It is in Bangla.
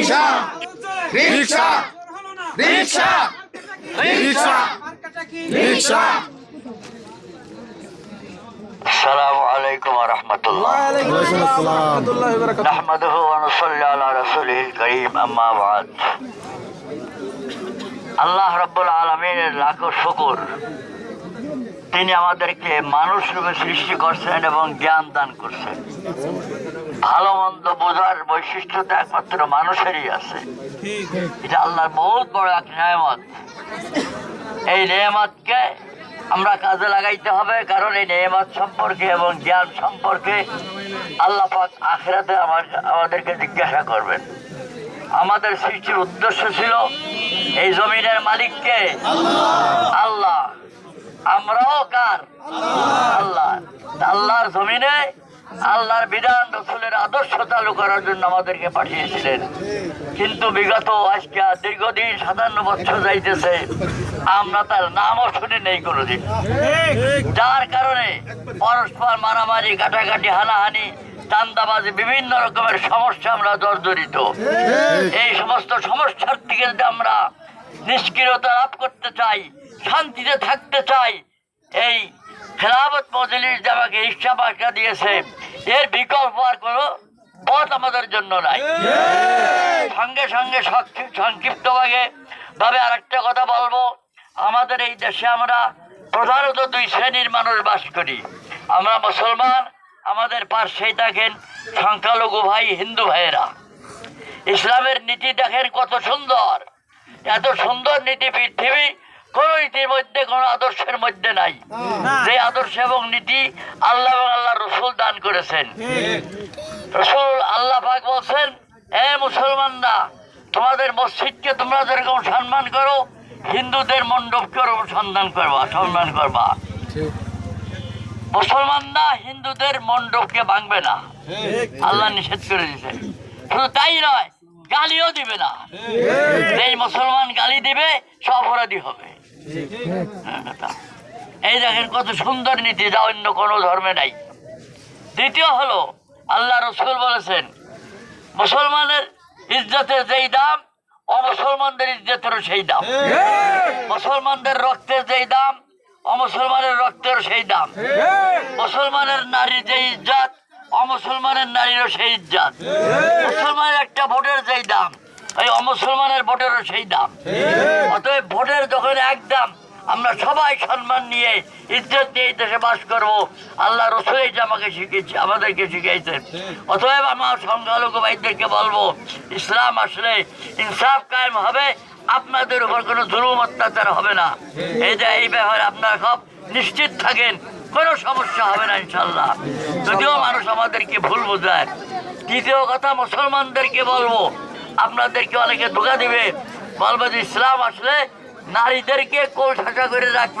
রিকশা রিকশা রিকশা রিকশা রিকশা। আসসালামু আলাইকুম ওয়া রাহমাতুল্লাহ। নাহমাদুহু ওয়া নুসাল্লি আলা রাসূলিল কারীম, আম্মা বা'দ। আল্লাহ রাব্বুল আলামিনের লাখো শুকর, তিনি আমাদেরকে মানুষ রূপে সৃষ্টি করছেন এবং জ্ঞান দান করছেন। ভালো মন্দ বোঝার বৈশিষ্ট্য তো একমাত্র মানুষেরই আছে। এটা আল্লাহর বহুত বড় এক নেয়ামত। এই নেয়ামতকে আমরা কাজে লাগাইতে হবে, কারণ এই নেয়ামত সম্পর্কে এবং জ্ঞান সম্পর্কে আল্লাহ পাক আখিরাতে আমাদেরকে জিজ্ঞাসা করবেন। আমাদের সৃষ্টির উদ্দেশ্য ছিল এই জমিনের মালিককে আল্লাহ, আমরাও কার? আল্লাহ। আল্লাহর জমিনে আল্লাহর বিধান রাসূলের আদর্শ চালু করার জন্য আমাদেরকে পাঠিয়েছিলেন। কিন্তু বিগত আজকে দীর্ঘদিন 57 বছর যাইতেছে, আমরা তার নামও শুনি নেই কোনোদিন। যার কারণে পরস্পর মারামারি, কাটাকাটি, হানাহানি, চান্দাবাজি, বিভিন্ন রকমের সমস্যা আমরা জর্জরিত। এই সমস্ত সমস্যার থেকে যদি আমরা নিষ্ক্রিয়তা লাভ করতে চাই, শান্তিতে থাকতে চাই, এই খেলাফত মজলিস যে আমাকে ইচ্ছা বাসা দিয়েছে, এর বিকল্প আর কোনো পথ আমাদের জন্য নাই। সঙ্গে সঙ্গে সংক্ষিপ্তভাবে আরেকটা কথা বলবো। আমাদের এই দেশে আমরা প্রধানত দুই শ্রেণীর মানুষ বাস করি। আমরা মুসলমান, আমাদের পাশেই থাকেন সংখ্যালঘু ভাই, হিন্দু ভাইয়েরা। ইসলামের নীতি দেখেন কত সুন্দর, এত সুন্দর নীতি পৃথিবী কোন নীতির মধ্যে, কোন আদর্শের মধ্যে নাই। যে আদর্শ এবং নীতি আল্লাহ এবং আল্লাহ রসুল দান করেছেন। রসুল আল্লাহ পাক বলছেন, এ মুসলমানরা, তোমাদের মসজিদকে তোমরা যেরকম সম্মান করো, হিন্দুদের মণ্ডপকে ওরকম সম্মান করবা। মুসলমানরা হিন্দুদের মণ্ডপকে ভাঙবে না, আল্লাহ নিষেধ করে দিয়েছে। শুধু তাই নয়, গালিও দিবে না। এই মুসলমান গালি দিবে, সে অপরাধী হবে। এই দেখেন কত সুন্দর নীতি, যা অন্য কোনো ধর্মে নাই। দ্বিতীয় হলো, আল্লাহ রসুল বলেছেন, মুসলমানের ইজ্জতের যেই দাম, অমুসলমানদের ইজ্জতেরও সেই দাম। মুসলমানদের রক্তের যেই দাম, অমুসলমানের রক্তেরও সেই দাম। মুসলমানের নারীর যে ইজ্জত, অমুসলমানের নারীরও সেই ইজ্জত। মুসলমানের একটা ভোটের যেই দাম, এই অমুসলমানের ভোটেরও সেই দাম। অতএব ভোটের যখন এক দাম, আমরা সবাই সম্মান নিয়ে, ইজ্জত নিয়ে দেশে বাস করবো। আল্লাহ রসুল এইটা আমাদেরকে শিখিয়েছেন। অতএব আমার সংখ্যালঘু ভাইদেরকে বলবো, ইসলাম আসলে ইনসাফ কায়েম হবে, আপনাদের উপর কোনো জুলুম অত্যাচার হবে না। এই ব্যাপারে আপনারা খুব নিশ্চিত থাকেন, কোনো সমস্যা হবে না ইনশাল্লাহ। যদিও মানুষ আমাদেরকে ভুল বোঝায়। দ্বিতীয় কথা, মুসলমানদেরকে বলবো, আপনাদেরকে অনেকে ধোঁকা দিবে, বলবে যে ইসলাম আসলে নারীদেরকে কোল ঠাসা করে রাখবে।